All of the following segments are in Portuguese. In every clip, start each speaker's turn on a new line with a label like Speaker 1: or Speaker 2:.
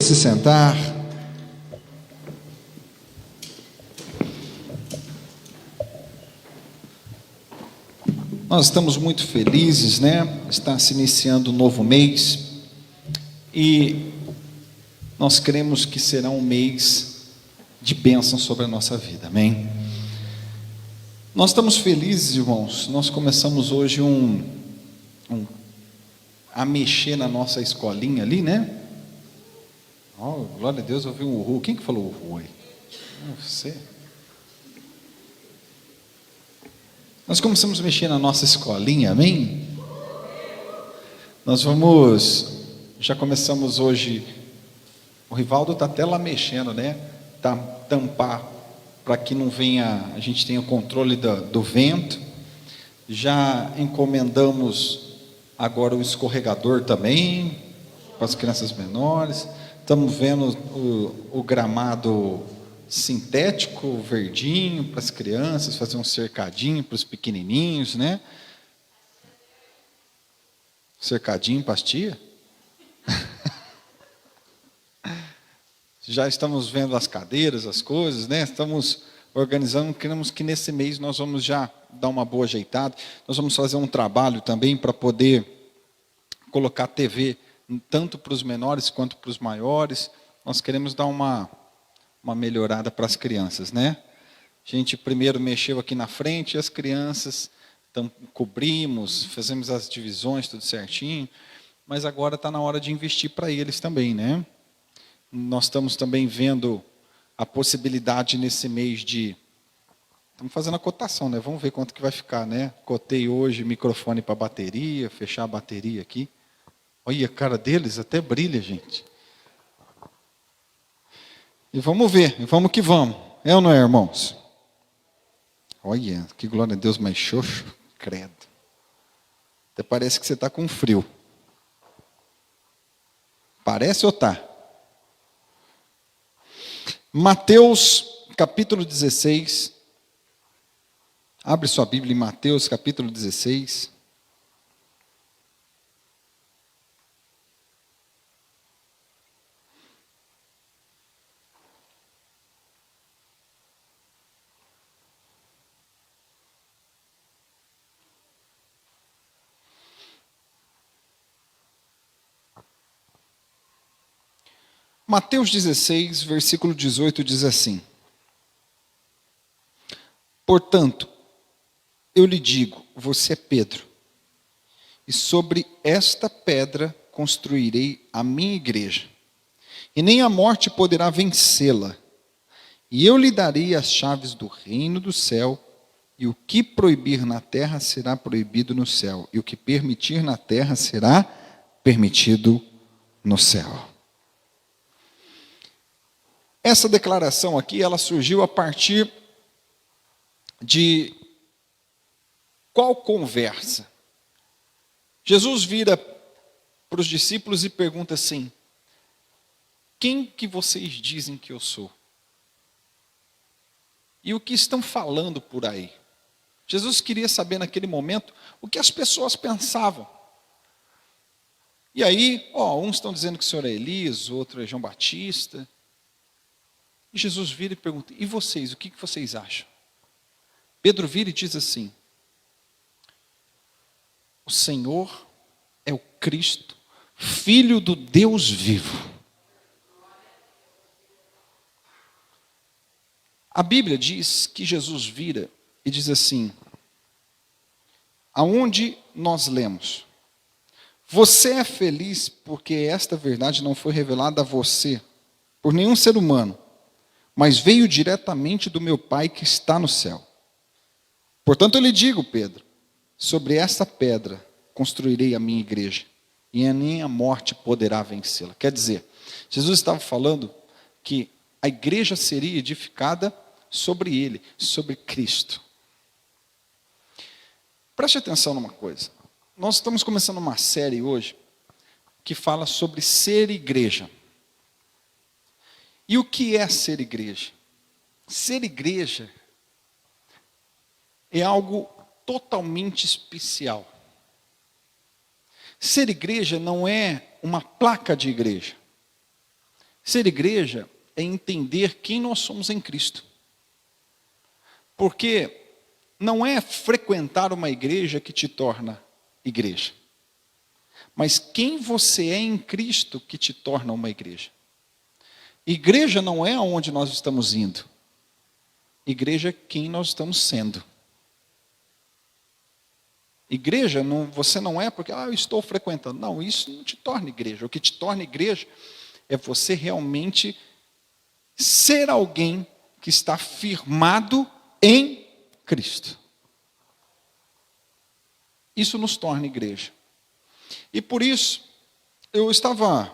Speaker 1: se sentar. Nós estamos muito felizes, né? Está se iniciando um novo mês e nós cremos que será um mês de bênção sobre a nossa vida, amém? Nós estamos felizes, irmãos. Nós começamos hoje a mexer na nossa escolinha ali, né? Oh, glória a Deus, eu ouvi um uhul. Quem que falou uhul aí? Você? Nós começamos a mexer na nossa escolinha, amém? Já começamos hoje, o Rivaldo está até lá mexendo, né? Tampar, para que não venha, a gente tenha o controle do vento. Já encomendamos agora o escorregador também, para as crianças menores. Estamos vendo o gramado sintético, verdinho, para as crianças, fazer um cercadinho para os pequenininhos, né? Cercadinho para as tias? Já estamos vendo as cadeiras, as coisas, né? Estamos organizando, queremos que nesse mês nós vamos já dar uma boa ajeitada. Nós vamos fazer um trabalho também para poder colocar TV tanto para os menores quanto para os maiores. Nós queremos dar uma melhorada para as crianças, né? A gente primeiro mexeu aqui na frente, e as crianças, então, cobrimos, fazemos as divisões, tudo certinho, mas agora está na hora de investir para eles também, né? Nós estamos também vendo a possibilidade nesse mês estamos fazendo a cotação, né? Vamos ver quanto que vai ficar, né? Cotei hoje microfone para bateria, fechar a bateria aqui. Olha a cara deles, até brilha, gente. E vamos ver, vamos que vamos. É ou não é, irmãos? Olha, que glória a Deus, mais xoxo, credo. Até parece que você está com frio. Parece ou está? Mateus, capítulo 16. Abre sua Bíblia em Mateus, capítulo 16. Mateus 16, versículo 18 diz assim: Portanto, eu lhe digo, você é Pedro, e sobre esta pedra construirei a minha igreja, e nem a morte poderá vencê-la. E eu lhe darei as chaves do reino do céu, e o que proibir na terra será proibido no céu, e o que permitir na terra será permitido no céu. Essa declaração aqui, ela surgiu a partir de qual conversa? Jesus vira para os discípulos e pergunta assim: quem que vocês dizem que eu sou? E o que estão falando por aí? Jesus queria saber naquele momento o que as pessoas pensavam. E aí, uns estão dizendo que o senhor é Elias, outro é João Batista. E Jesus vira e pergunta: e vocês, o que vocês acham? Pedro vira e diz assim: o Senhor é o Cristo, Filho do Deus vivo. A Bíblia diz que Jesus vira e diz assim, aonde nós lemos: você é feliz porque esta verdade não foi revelada a você por nenhum ser humano, mas veio diretamente do meu Pai que está no céu. Portanto, eu lhe digo, Pedro, sobre esta pedra construirei a minha igreja, e nem a morte poderá vencê-la. Quer dizer, Jesus estava falando que a igreja seria edificada sobre ele, sobre Cristo. Preste atenção numa coisa. Nós estamos começando uma série hoje que fala sobre ser igreja. E o que é ser igreja? Ser igreja é algo totalmente especial. Ser igreja não é uma placa de igreja. Ser igreja é entender quem nós somos em Cristo. Porque não é frequentar uma igreja que te torna igreja, mas quem você é em Cristo que te torna uma igreja. Igreja não é aonde nós estamos indo. Igreja é quem nós estamos sendo. Igreja, você não é porque eu estou frequentando. Não, isso não te torna igreja. O que te torna igreja é você realmente ser alguém que está firmado em Cristo. Isso nos torna igreja. E por isso, eu estava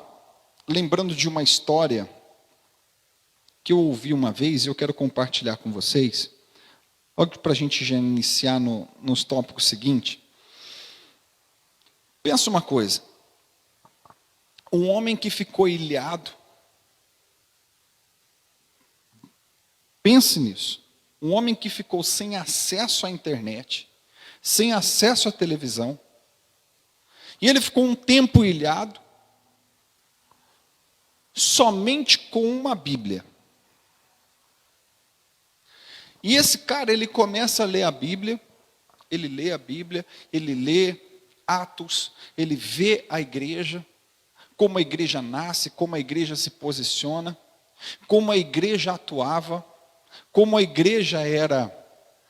Speaker 1: lembrando de uma história que eu ouvi uma vez e eu quero compartilhar com vocês. Logo para a gente já iniciar nos tópicos seguintes. Pensa uma coisa. Um homem que ficou ilhado. Pense nisso. Um homem que ficou sem acesso à internet, sem acesso à televisão. E ele ficou um tempo ilhado, somente com uma Bíblia. E esse cara, ele começa a ler a Bíblia, ele lê a Bíblia, ele lê Atos, ele vê a igreja, como a igreja nasce, como a igreja se posiciona, como a igreja atuava, como a igreja era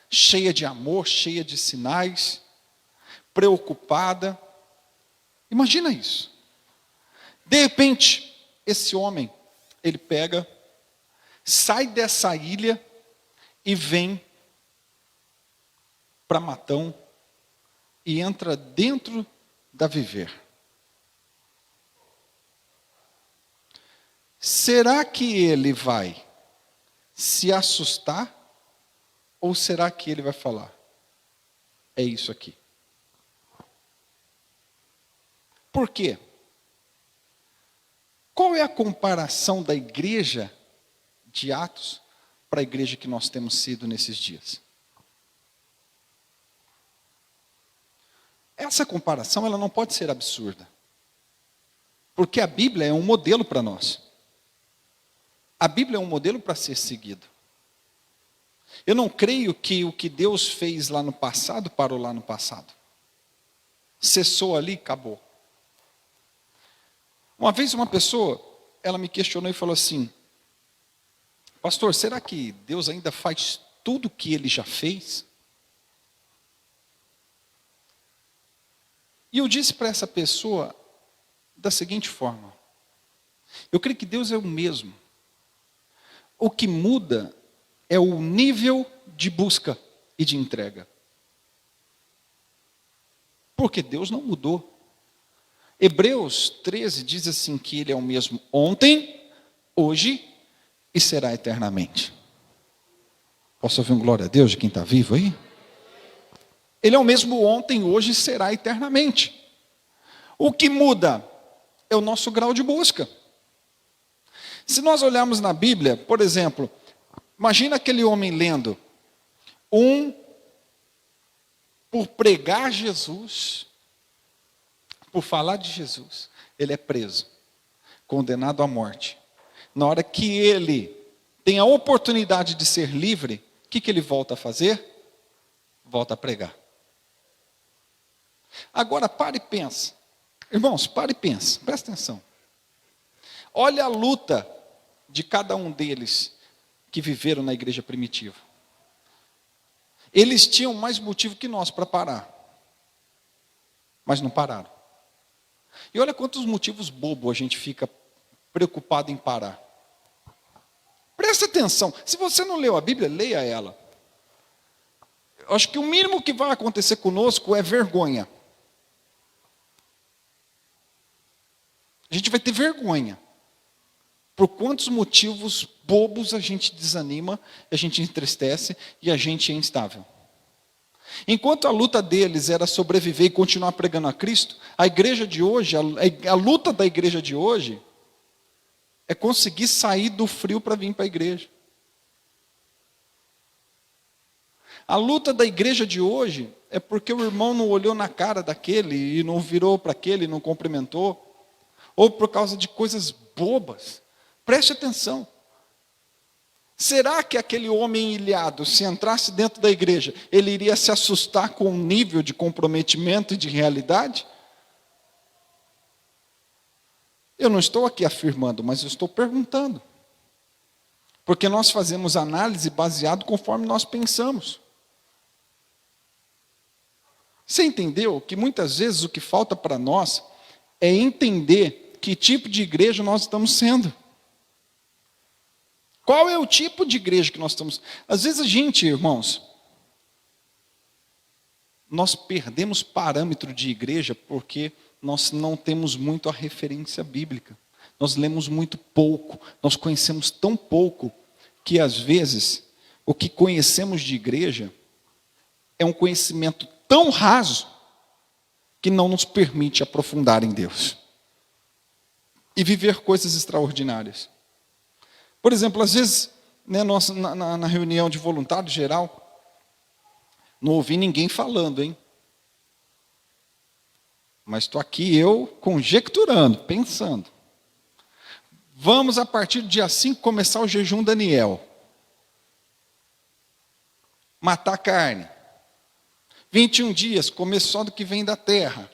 Speaker 1: cheia de amor, cheia de sinais, preocupada. Imagina isso. De repente, esse homem, ele pega, sai dessa ilha e vem para Matão e entra dentro da Viver. Será que ele vai se assustar ou será que ele vai falar? É isso aqui. Por quê? Qual é a comparação da igreja de Atos para a igreja que nós temos sido nesses dias? Essa comparação ela não pode ser absurda. Porque a Bíblia é um modelo para nós. A Bíblia é um modelo para ser seguido. Eu não creio que o que Deus fez lá no passado parou lá no passado. Cessou ali, acabou. Uma vez uma pessoa, ela me questionou e falou assim: pastor, será que Deus ainda faz tudo o que Ele já fez? E eu disse para essa pessoa da seguinte forma: eu creio que Deus é o mesmo. O que muda é o nível de busca e de entrega. Porque Deus não mudou. Hebreus 13 diz assim que Ele é o mesmo ontem, hoje e será eternamente. Posso ouvir um glória a Deus de quem está vivo aí? Ele é o mesmo ontem, hoje e será eternamente. O que muda é o nosso grau de busca. Se nós olharmos na Bíblia, por exemplo, imagina aquele homem lendo, por pregar Jesus, por falar de Jesus, ele é preso, condenado à morte. Na hora que ele tem a oportunidade de ser livre, o que ele volta a fazer? Volta a pregar. Agora pare e pensa. Irmãos, pare e pensa, presta atenção. Olha a luta de cada um deles que viveram na igreja primitiva. Eles tinham mais motivo que nós para parar, mas não pararam. E olha quantos motivos bobos a gente fica preocupado em parar. Presta atenção, se você não leu a Bíblia, leia ela. Eu acho que o mínimo que vai acontecer conosco é vergonha. A gente vai ter vergonha. Por quantos motivos bobos a gente desanima, a gente entristece e a gente é instável. Enquanto a luta deles era sobreviver e continuar pregando a Cristo, a igreja de hoje, a luta da igreja de hoje, é conseguir sair do frio para vir para a igreja. A luta da igreja de hoje é porque o irmão não olhou na cara daquele e não virou para aquele, não cumprimentou, ou por causa de coisas bobas. Preste atenção. Será que aquele homem ilhado, se entrasse dentro da igreja, ele iria se assustar com o nível de comprometimento e de realidade? Eu não estou aqui afirmando, mas eu estou perguntando. Porque nós fazemos análise baseado conforme nós pensamos. Você entendeu que muitas vezes o que falta para nós é entender que tipo de igreja nós estamos sendo. Qual é o tipo de igreja que nós estamos? Às vezes a gente, irmãos, nós perdemos parâmetro de igreja porque nós não temos muito a referência bíblica. Nós lemos muito pouco, nós conhecemos tão pouco, que às vezes o que conhecemos de igreja é um conhecimento tão raso que não nos permite aprofundar em Deus e viver coisas extraordinárias. Por exemplo, às vezes, né, nós, na reunião de voluntário geral, não ouvi ninguém falando, hein? Mas estou aqui eu conjecturando, pensando. Vamos, a partir do dia 5, começar o jejum Daniel. Matar carne. 21 dias, comer só do que vem da terra.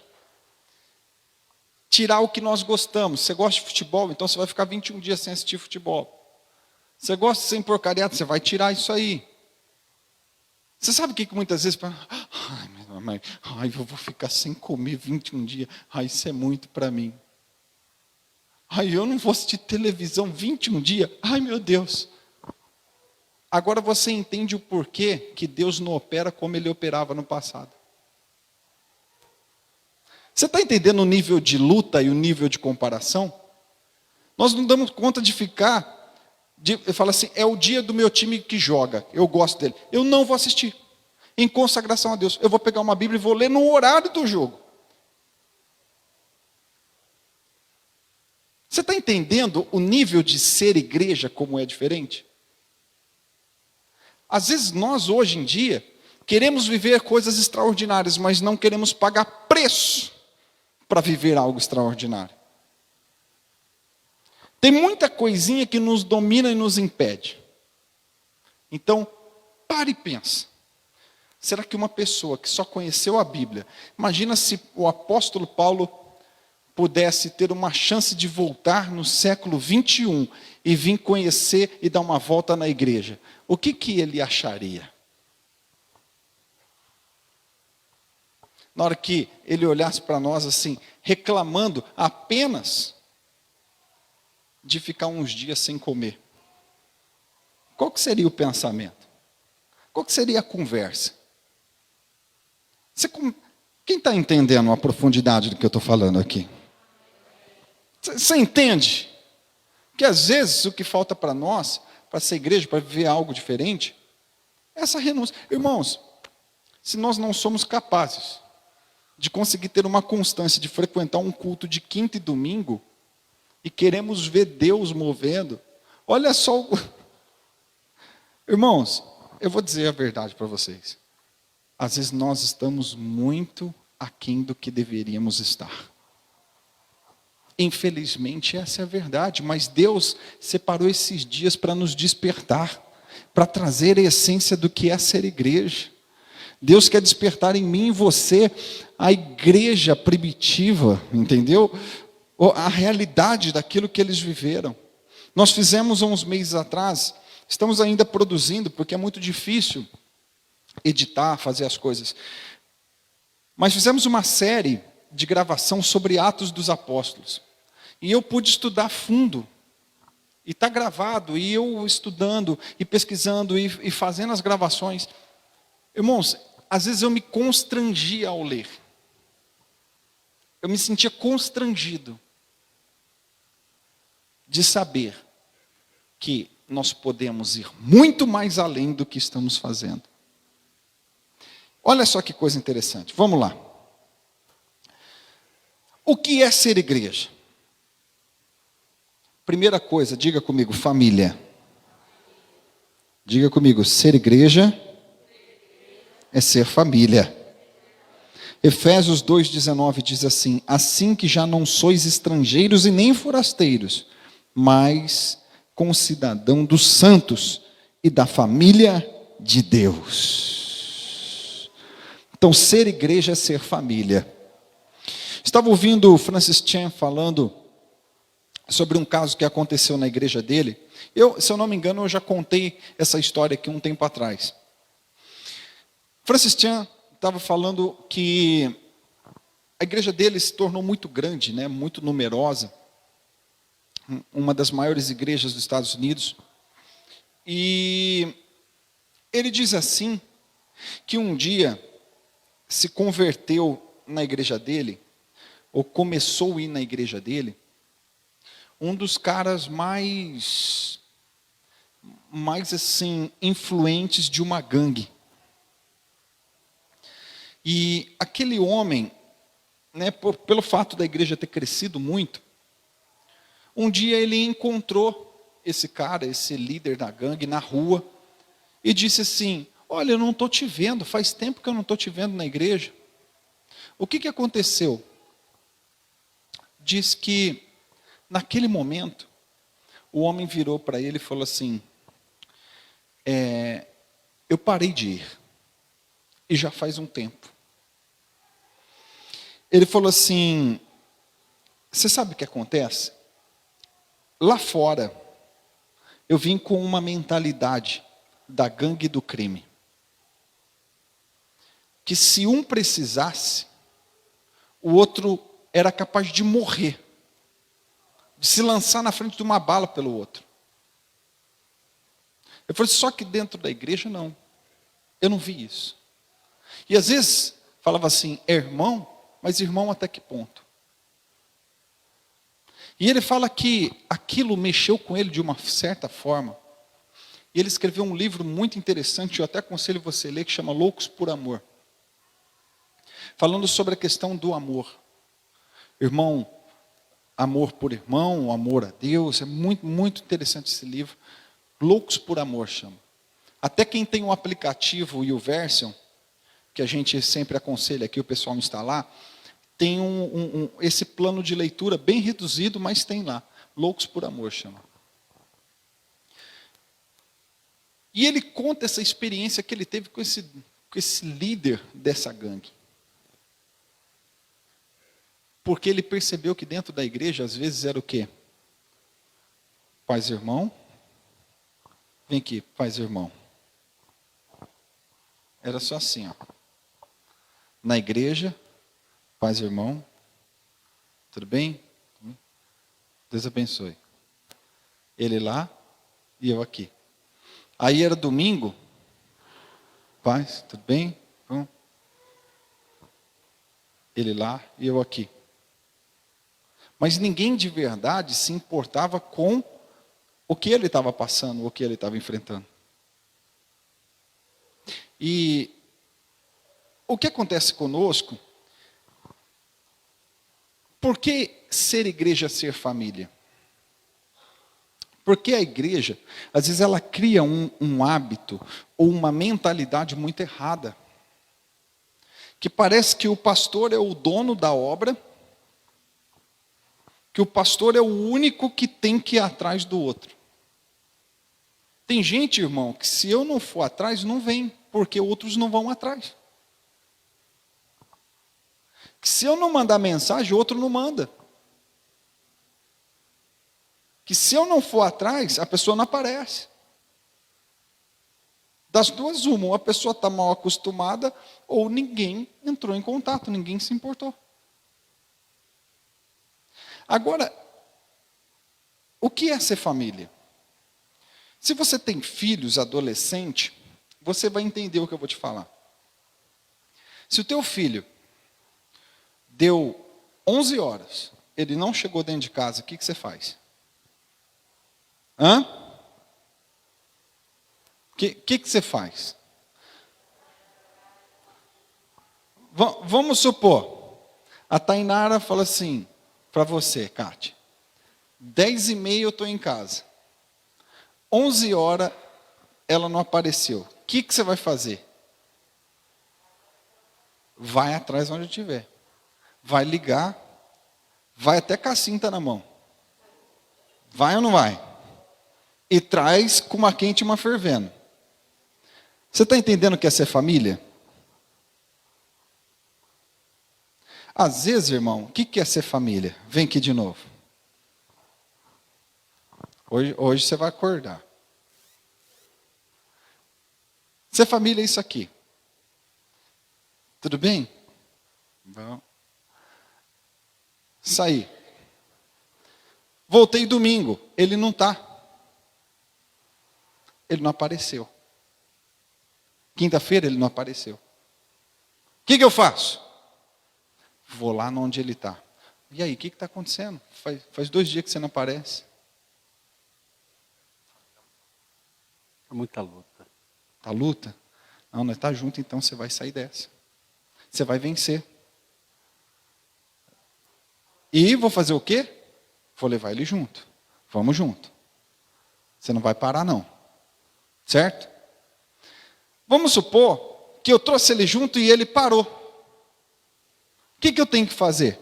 Speaker 1: Tirar o que nós gostamos. Você gosta de futebol, então você vai ficar 21 dias sem assistir futebol. Você gosta de ser porcariado, você vai tirar isso aí. Você sabe o que muitas vezes... Ai, eu vou ficar sem comer 21 dias. Ai, isso é muito para mim. Ai, eu não vou assistir televisão 21 dias. Ai, meu Deus. Agora você entende o porquê que Deus não opera como Ele operava no passado. Você está entendendo o nível de luta e o nível de comparação? Nós não damos conta de ficar... Eu falo assim, é o dia do meu time que joga, eu gosto dele. Eu não vou assistir. Em consagração a Deus. Eu vou pegar uma Bíblia e vou ler no horário do jogo. Você está entendendo o nível de ser igreja como é diferente? Às vezes nós, hoje em dia, queremos viver coisas extraordinárias, mas não queremos pagar preço para viver algo extraordinário. Tem muita coisinha que nos domina e nos impede. Então, pare e pensa. Será que uma pessoa que só conheceu a Bíblia, imagina se o apóstolo Paulo pudesse ter uma chance de voltar no século 21 e vir conhecer e dar uma volta na igreja, o que ele acharia? Na hora que ele olhasse para nós assim, reclamando apenas de ficar uns dias sem comer. Qual que seria o pensamento? Qual que seria a conversa? Quem está entendendo a profundidade do que eu estou falando aqui? Você entende? Que às vezes o que falta para nós, para essa igreja, para viver algo diferente, é essa renúncia. Irmãos, se nós não somos capazes de conseguir ter uma constância de frequentar um culto de quinta e domingo, e queremos ver Deus movendo, olha só... Irmãos, eu vou dizer a verdade para vocês. Às vezes nós estamos muito aquém do que deveríamos estar. Infelizmente essa é a verdade, mas Deus separou esses dias para nos despertar, para trazer a essência do que é ser igreja. Deus quer despertar em mim e você a igreja primitiva, entendeu? A realidade daquilo que eles viveram. Nós fizemos há uns meses atrás, estamos ainda produzindo, porque é muito difícil editar, fazer as coisas. Mas fizemos uma série de gravação sobre Atos dos Apóstolos. E eu pude estudar a fundo. E está gravado, e eu estudando, e pesquisando, e fazendo as gravações. Irmãos, às vezes eu me constrangia ao ler. Eu me sentia constrangido de saber que nós podemos ir muito mais além do que estamos fazendo. Olha só que coisa interessante. Vamos lá. O que é ser igreja? Primeira coisa, diga comigo, família. Diga comigo, ser igreja é ser família. Efésios 2,19 diz assim: assim que já não sois estrangeiros e nem forasteiros, mas concidadão dos santos e da família de Deus. Então, ser igreja é ser família. Estava ouvindo o Francis Chan falando sobre um caso que aconteceu na igreja dele. Se eu não me engano, eu já contei essa história aqui um tempo atrás. Francis Chan estava falando que a igreja dele se tornou muito grande, né, muito numerosa, uma das maiores igrejas dos Estados Unidos. E ele diz assim, que um dia se converteu na igreja dele, ou começou a ir na igreja dele, um dos caras mais assim, influentes de uma gangue. E aquele homem, né, pelo fato da igreja ter crescido muito, um dia ele encontrou esse cara, esse líder da gangue, na rua, e disse assim: olha, eu não estou te vendo, faz tempo que eu não estou te vendo na igreja. O que aconteceu? Diz que, naquele momento, o homem virou para ele e falou assim: eu parei de ir, e já faz um tempo. Ele falou assim: você sabe o que acontece? Lá fora, eu vim com uma mentalidade da gangue do crime. Que se um precisasse, o outro era capaz de morrer, de se lançar na frente de uma bala pelo outro. Eu falei, só que dentro da igreja não. Eu não vi isso. E às vezes falava assim, é irmão, mas irmão até que ponto? E ele fala que aquilo mexeu com ele de uma certa forma. E ele escreveu um livro muito interessante, eu até aconselho você a ler, que chama Loucos por Amor. Falando sobre a questão do amor. Irmão, amor por irmão, amor a Deus. É muito, muito interessante esse livro. Loucos por Amor chama. Até quem tem o aplicativo e o Version, que a gente sempre aconselha aqui o pessoal instalar, tem esse plano de leitura bem reduzido, mas tem lá. Loucos por Amor chama. E ele conta essa experiência que ele teve com esse líder dessa gangue. Porque ele percebeu que dentro da igreja, às vezes, era o quê? Paz e irmão. Vem aqui, paz e irmão. Era só assim, ó. Na igreja, paz e irmão. Tudo bem? Deus abençoe. Ele lá e eu aqui. Aí era domingo. Paz, tudo bem? Bom. Ele lá e eu aqui. Mas ninguém de verdade se importava com o que ele estava passando, o que ele estava enfrentando. E o que acontece conosco? Por que ser igreja é ser família? Porque a igreja, às vezes ela cria um hábito ou uma mentalidade muito errada. Que parece que o pastor é o dono da obra, que o pastor é o único que tem que ir atrás do outro. Tem gente, irmão, que se eu não for atrás, não vem, porque outros não vão atrás. Que se eu não mandar mensagem, outro não manda. Que se eu não for atrás, a pessoa não aparece. Das duas, uma, ou a pessoa está mal acostumada, ou ninguém entrou em contato, ninguém se importou. Agora, o que é ser família? Se você tem filhos, adolescente, você vai entender o que eu vou te falar. Se o teu filho deu 11 horas, ele não chegou dentro de casa, o que você faz? Hã? O que você faz? Vamos supor, a Tainara fala assim, para você, Cátia, 10h30 eu estou em casa, 11 horas ela não apareceu, o que você vai fazer? Vai atrás onde estiver, vai ligar, vai até com a cinta na mão, vai ou não vai? e traz com uma quente e uma fervendo. Você está entendendo o que é ser família? Às vezes, irmão, o que é ser família? Vem aqui de novo. Hoje você vai acordar. Ser família é isso aqui. Tudo bem? Bom. Saí. Voltei domingo. Ele não está. Ele não apareceu. Quinta-feira ele não apareceu. O que eu faço? Vou lá onde ele está. E aí, o que está acontecendo? Faz 2 dias que você não aparece.
Speaker 2: É muita luta.
Speaker 1: Tá luta? Não, nós tá junto, então você vai sair dessa. Você vai vencer. E vou fazer o quê? Vou levar ele junto. Vamos junto. Você não vai parar, não. Certo? Vamos supor que eu trouxe ele junto e ele parou. O que eu tenho que fazer?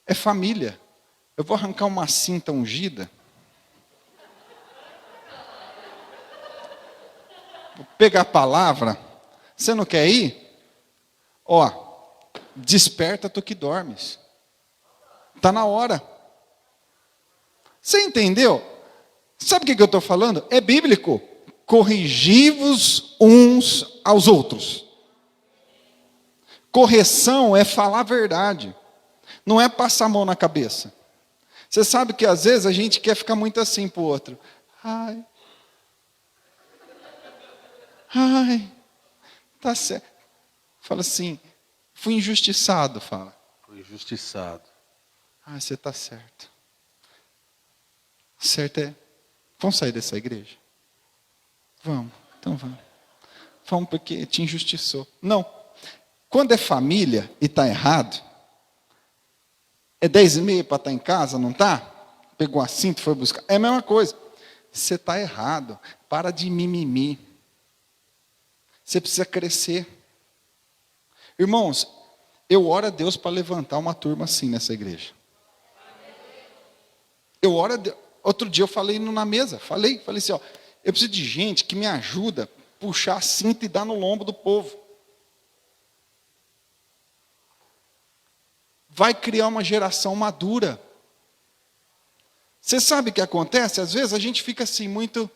Speaker 1: É família. Eu vou arrancar uma cinta ungida. Vou pegar a palavra. Você não quer ir? Ó, desperta tu que dormes. Está na hora. Você entendeu? Sabe o que eu estou falando? É bíblico. Corrigi-vos uns aos outros. Correção é falar a verdade. Não é passar a mão na cabeça. Você sabe que às vezes a gente quer ficar muito assim para o outro. Ai, tá certo. Fala assim, fui injustiçado, fala.
Speaker 2: Fui injustiçado.
Speaker 1: Ah, você está certo. Certo é. Vamos sair dessa igreja? Vamos, então vamos. Vamos porque te injustiçou. Não. Quando é família e está errado, é 10h30 para estar em casa, não está? Pegou a cinta e foi buscar. É a mesma coisa. Você está errado. Para de mimimi. Você precisa crescer. Irmãos, eu oro a Deus para levantar uma turma assim nessa igreja. Eu oro a Deus. Outro dia eu falei na mesa, falei assim, ó, eu preciso de gente que me ajuda a puxar a cinta e dar no lombo do povo. Vai criar uma geração madura. Você sabe o que acontece? Às vezes a gente fica assim muito...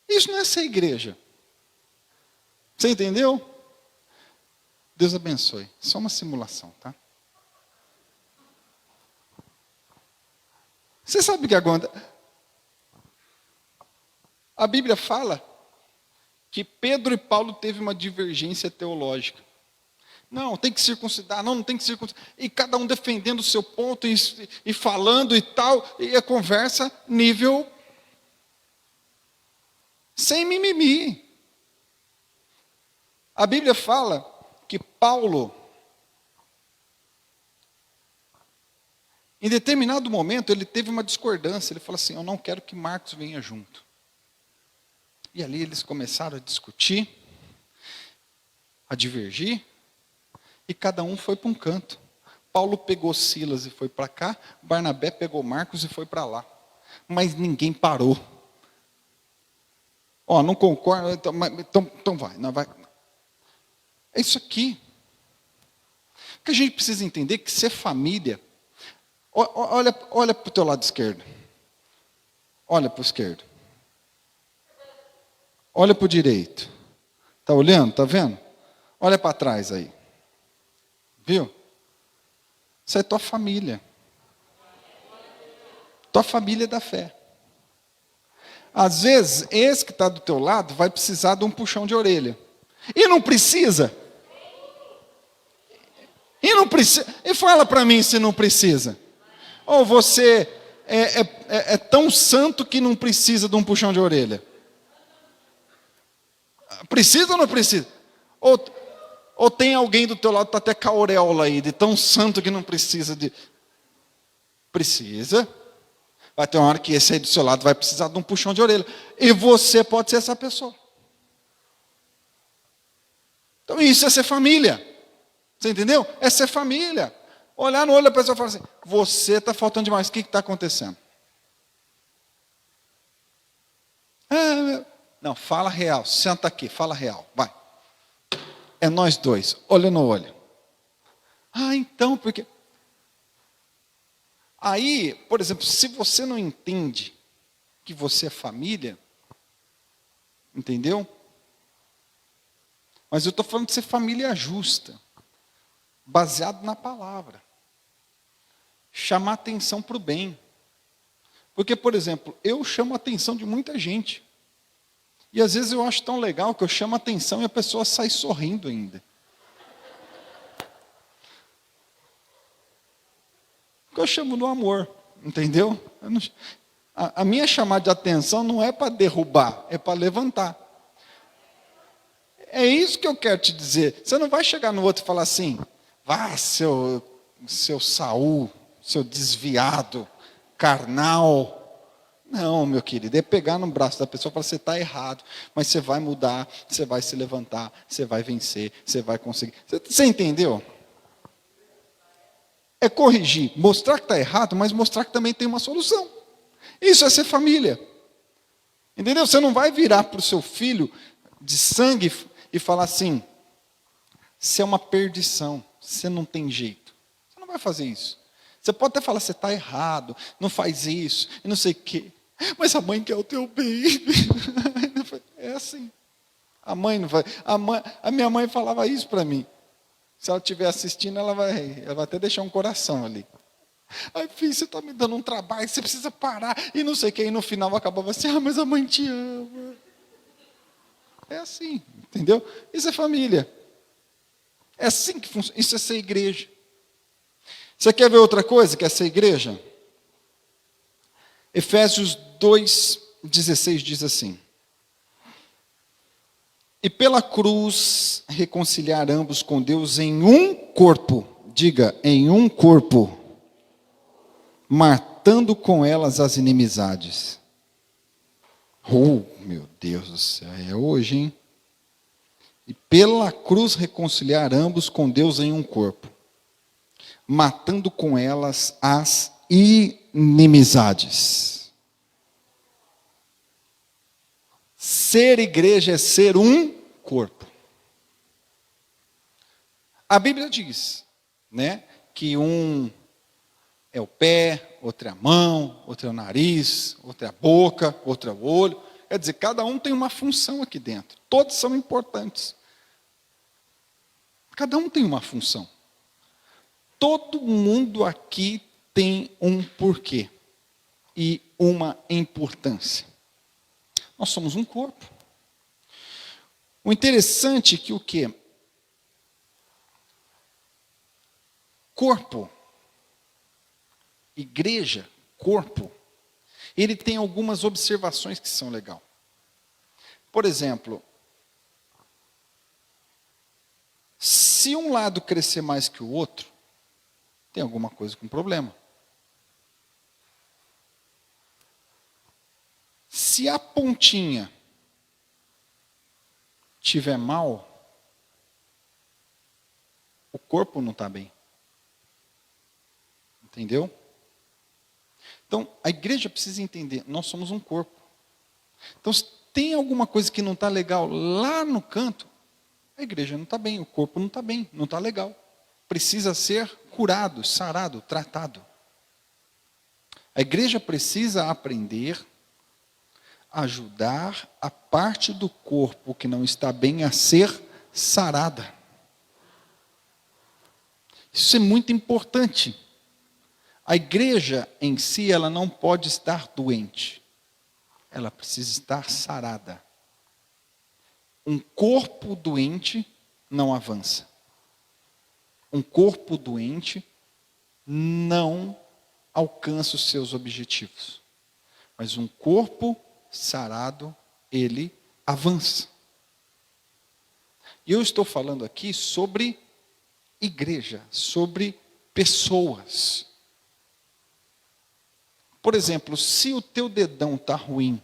Speaker 1: Isso não é ser igreja. Você entendeu? Deus abençoe. Só uma simulação, tá? Você sabe o que acontece? A Bíblia fala que Pedro e Paulo teve uma divergência teológica. Não, tem que circuncidar, não tem que circuncidar. E cada um defendendo o seu ponto e falando e tal. E a conversa nível... sem mimimi. A Bíblia fala que Paulo, em determinado momento, ele teve uma discordância. Ele falou assim, eu não quero que Marcos venha junto. E ali eles começaram a discutir, a divergir, e cada um foi para um canto. Paulo pegou Silas e foi para cá, Barnabé pegou Marcos e foi para lá. Mas ninguém parou. Ó, não concordo, então vai, não vai. É isso aqui. Porque a gente precisa entender que ser família... Olha para o teu lado esquerdo. Olha para o esquerdo. Olha para o direito. Está olhando? Está vendo? Olha para trás aí. Viu? Isso é tua família. Tua família da fé. Às vezes, esse que está do teu lado vai precisar de um puxão de orelha. E não precisa. E não precisa. E fala para mim se não precisa. Ou você é tão santo que não precisa de um puxão de orelha. Precisa ou não precisa? Ou tem alguém do teu lado que está até com a auréola aí, de tão santo que não precisa de... Precisa. Vai ter uma hora que esse aí do seu lado vai precisar de um puxão de orelha. E você pode ser essa pessoa. Então isso é ser família. Você entendeu? É ser família. Olhar no olho da pessoa e falar assim, você está faltando demais, o que está acontecendo? Não, fala real, senta aqui, fala real, vai. É nós dois, olho no olho. Então, porque... Aí, por exemplo, se você não entende que você é família, entendeu? Mas eu estou falando de ser família justa, baseado na palavra. Chamar atenção para o bem. Porque, por exemplo, eu chamo a atenção de muita gente. E às vezes eu acho tão legal que eu chamo a atenção e a pessoa sai sorrindo ainda. Porque eu chamo no amor, entendeu? A minha chamada de atenção não é para derrubar, é para levantar. É isso que eu quero te dizer. Você não vai chegar no outro e falar assim, vá, seu Saul, seu desviado, carnal. Não, meu querido, é pegar no braço da pessoa e falar, você está errado, mas você vai mudar, você vai se levantar, você vai vencer, você vai conseguir. Você entendeu? É corrigir, mostrar que está errado, mas mostrar que também tem uma solução. Isso é ser família. Entendeu? Você não vai virar para o seu filho de sangue e falar assim, você é uma perdição, você não tem jeito. Você não vai fazer isso. Você pode até falar, você está errado, não faz isso, e não sei o quê. Mas a mãe quer o teu bem. É assim. A mãe não vai. A minha mãe falava isso para mim. Se ela estiver assistindo, ela vai até deixar um coração ali. Ai, filho, você está me dando um trabalho, você precisa parar, e não sei o quê. E no final acabava assim, mas a mãe te ama. É assim, entendeu? Isso é família. É assim que funciona. Isso é ser igreja. Você quer ver outra coisa que é ser igreja? Efésios 2,16 diz assim: e pela cruz reconciliar ambos com Deus em um corpo, diga, em um corpo, matando com elas as inimizades. Meu Deus do céu, é hoje, hein? E pela cruz reconciliar ambos com Deus em um corpo, matando com elas as inimizades. Ser igreja é ser um corpo. A Bíblia diz, né, que um é o pé, outro é a mão, outro é o nariz, outro é a boca, outro é o olho. Quer dizer, cada um tem uma função aqui dentro. Todos são importantes. Cada um tem uma função. Todo mundo aqui tem um porquê e uma importância. Nós somos um corpo. O interessante é que o quê? Corpo, igreja, corpo, ele tem algumas observações que são legais. Por exemplo, se um lado crescer mais que o outro, tem alguma coisa com problema. Se a pontinha tiver mal, o corpo não está bem. Entendeu? Então, a igreja precisa entender, nós somos um corpo. Então, se tem alguma coisa que não está legal lá no canto, a igreja não está bem, o corpo não está bem, não está legal. Precisa ser curado, sarado, tratado. A igreja precisa aprender a ajudar a parte do corpo que não está bem a ser sarada. Isso é muito importante. A igreja em si, ela não pode estar doente. Ela precisa estar sarada. Um corpo doente não avança. Um corpo doente não alcança os seus objetivos. Mas um corpo sarado, ele avança. E eu estou falando aqui sobre igreja, sobre pessoas. Por exemplo, se o teu dedão está ruim,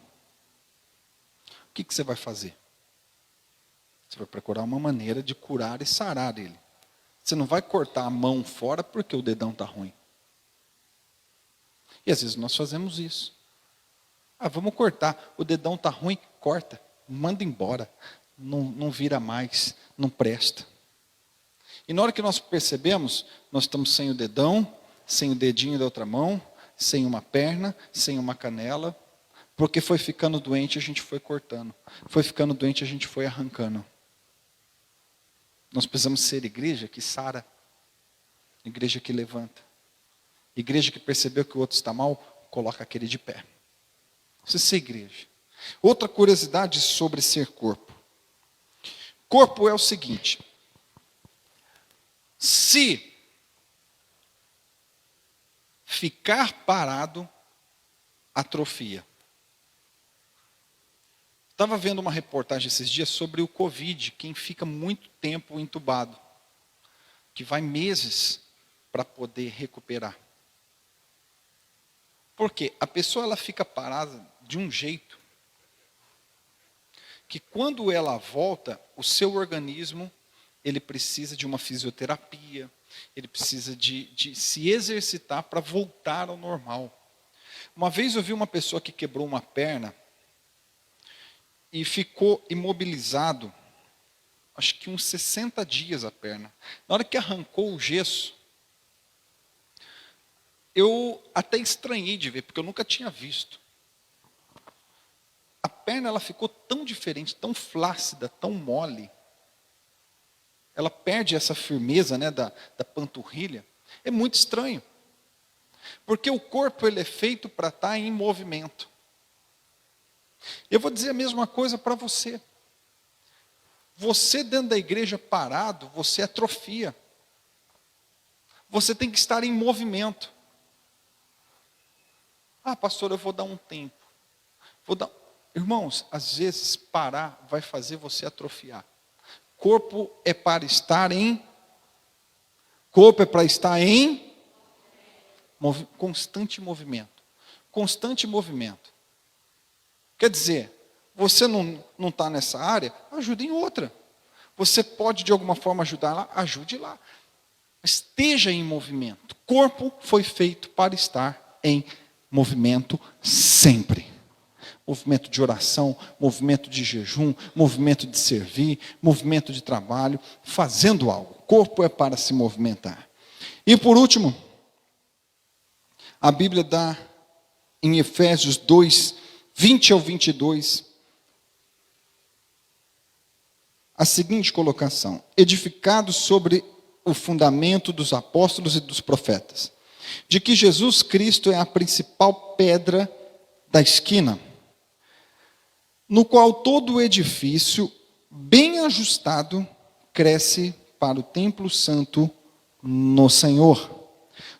Speaker 1: o que você vai fazer? Você vai procurar uma maneira de curar e sarar ele. Você não vai cortar a mão fora porque o dedão está ruim. E às vezes nós fazemos isso. Vamos cortar. O dedão está ruim, corta. Manda embora. Não vira mais. Não presta. E na hora que nós percebemos, nós estamos sem o dedão, sem o dedinho da outra mão, sem uma perna, sem uma canela, porque foi ficando doente, a gente foi cortando. Foi ficando doente, a gente foi arrancando. Nós precisamos ser igreja que sara, igreja que levanta, igreja que percebeu que o outro está mal, coloca aquele de pé. Precisa ser igreja. Outra curiosidade sobre ser corpo. Corpo é o seguinte: se ficar parado, atrofia. Estava vendo uma reportagem esses dias sobre o Covid, quem fica muito tempo entubado, que vai meses para poder recuperar. Por quê? A pessoa ela fica parada de um jeito que quando ela volta, o seu organismo ele precisa de uma fisioterapia, ele precisa de se exercitar para voltar ao normal. Uma vez eu vi uma pessoa que quebrou uma perna e ficou imobilizado, acho que uns 60 dias a perna. Na hora que arrancou o gesso, eu até estranhei de ver, porque eu nunca tinha visto. A perna ela ficou tão diferente, tão flácida, tão mole. Ela perde essa firmeza, né, da panturrilha. É muito estranho. Porque o corpo ele é feito para estar em movimento. Eu vou dizer a mesma coisa para você. Você dentro da igreja parado, você atrofia. Você tem que estar em movimento. Pastor, eu vou dar um tempo. Irmãos, às vezes parar vai fazer você atrofiar. Corpo é para estar em constante movimento. Constante movimento. Quer dizer, você não está nessa área, ajude em outra. Você pode de alguma forma ajudar lá, ajude lá. Esteja em movimento. Corpo foi feito para estar em movimento sempre. Movimento de oração, movimento de jejum, movimento de servir, movimento de trabalho, fazendo algo. Corpo é para se movimentar. E por último, a Bíblia dá em Efésios 2, 20 ao 22, a seguinte colocação: edificados sobre o fundamento dos apóstolos e dos profetas, de que Jesus Cristo é a principal pedra da esquina, no qual todo o edifício, bem ajustado, cresce para o templo santo no Senhor,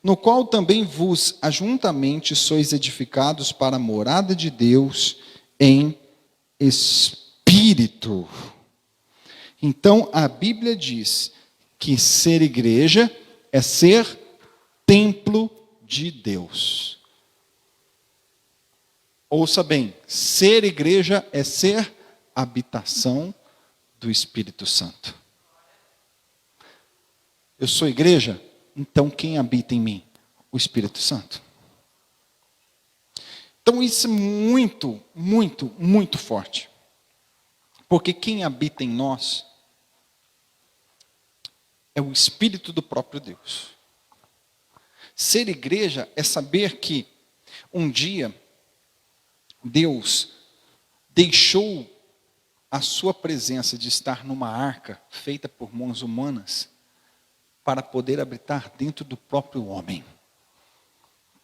Speaker 1: no qual também vos ajuntamente sois edificados para a morada de Deus em Espírito. Então, a Bíblia diz que ser igreja é ser templo de Deus. Ouça bem, ser igreja é ser habitação do Espírito Santo. Eu sou igreja, então quem habita em mim? O Espírito Santo. Então isso é muito, muito, muito forte. Porque quem habita em nós é o Espírito do próprio Deus. Ser igreja é saber que um dia Deus deixou a sua presença de estar numa arca feita por mãos humanas para poder habitar dentro do próprio homem.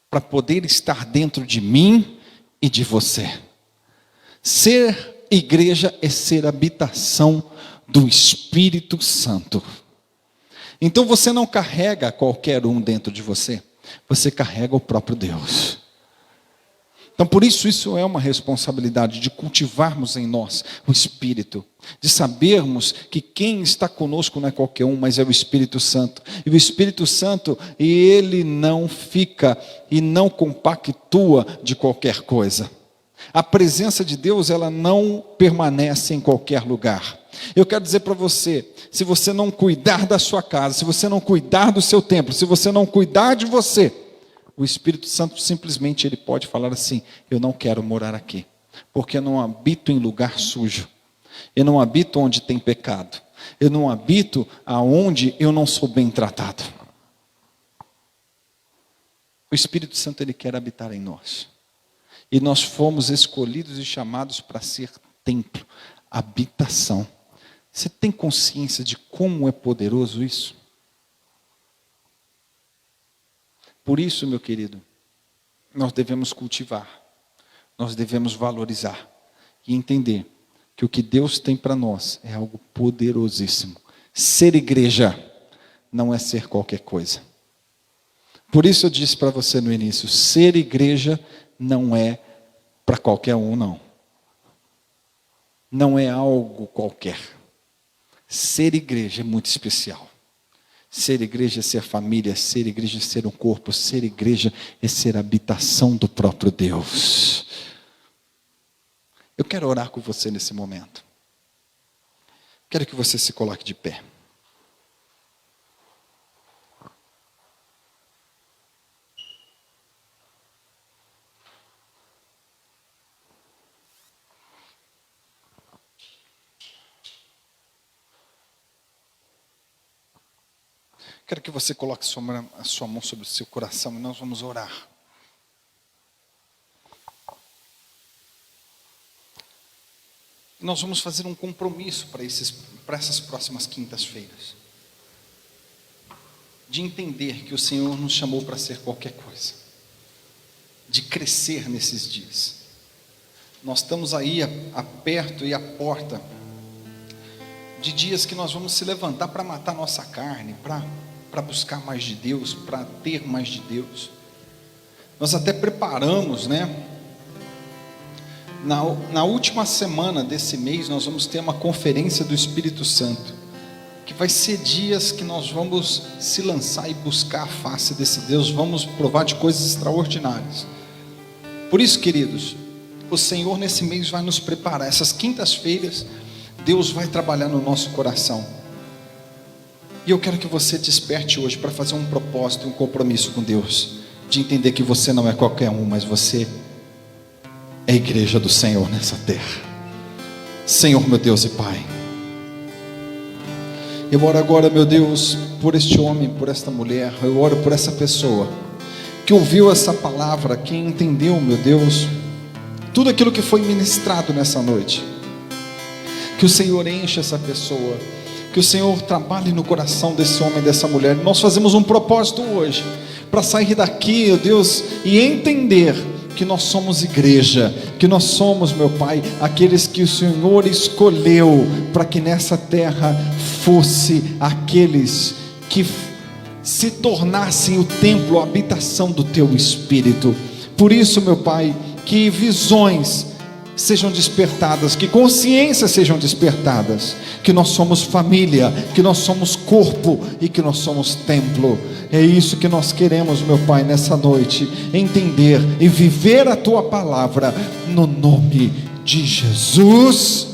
Speaker 1: Para poder estar dentro de mim e de você. Ser igreja é ser habitação do Espírito Santo. Então você não carrega qualquer um dentro de você. Você carrega o próprio Deus. Então, por isso é uma responsabilidade de cultivarmos em nós o Espírito, de sabermos que quem está conosco não é qualquer um, mas é o Espírito Santo. E o Espírito Santo, ele não fica e não compactua de qualquer coisa. A presença de Deus, ela não permanece em qualquer lugar. Eu quero dizer para você, se você não cuidar da sua casa, se você não cuidar do seu templo, se você não cuidar de você, o Espírito Santo simplesmente ele pode falar assim: eu não quero morar aqui, porque eu não habito em lugar sujo, eu não habito onde tem pecado, eu não habito aonde eu não sou bem tratado. O Espírito Santo ele quer habitar em nós, e nós fomos escolhidos e chamados para ser templo, habitação. Você tem consciência de como é poderoso isso? Por isso, meu querido, nós devemos cultivar, nós devemos valorizar e entender que o que Deus tem para nós é algo poderosíssimo. Ser igreja não é ser qualquer coisa. Por isso eu disse para você no início, ser igreja não é para qualquer um, não. Não é algo qualquer. Ser igreja é muito especial. Ser igreja é ser família, ser igreja é ser um corpo, ser igreja é ser habitação do próprio Deus. Eu quero orar com você nesse momento. Quero que você se coloque de pé. Quero que você coloque a sua mão sobre o seu coração e nós vamos orar. Nós vamos fazer um compromisso para essas próximas quintas-feiras. De entender que o Senhor nos chamou para ser qualquer coisa. De crescer nesses dias. Nós estamos aí perto e à porta de dias que nós vamos se levantar para matar nossa carne, para buscar mais de Deus, para ter mais de Deus. Nós até preparamos, né? Na última semana desse mês, nós vamos ter uma conferência do Espírito Santo, que vai ser dias que nós vamos se lançar e buscar a face desse Deus, vamos provar de coisas extraordinárias. Por isso, queridos, o Senhor nesse mês vai nos preparar. Essas quintas-feiras, Deus vai trabalhar no nosso coração. E eu quero que você desperte hoje para fazer um propósito, um compromisso com Deus, de entender que você não é qualquer um, mas você é a igreja do Senhor nessa terra. Senhor, meu Deus e Pai, eu oro agora, meu Deus, por este homem, por esta mulher, eu oro por essa pessoa que ouviu essa palavra, que entendeu, meu Deus, tudo aquilo que foi ministrado nessa noite. Que o Senhor enche essa pessoa, que o Senhor trabalhe no coração desse homem e dessa mulher. Nós fazemos um propósito hoje, para sair daqui, meu Deus, e entender que nós somos igreja, que nós somos, meu Pai, aqueles que o Senhor escolheu, para que nessa terra fosse aqueles que se tornassem o templo, a habitação do Teu Espírito. Por isso, meu Pai, que visões sejam despertadas, que consciências sejam despertadas, que nós somos família, que nós somos corpo e que nós somos templo. É isso que nós queremos, meu Pai, nessa noite, entender e viver a Tua palavra, no nome de Jesus.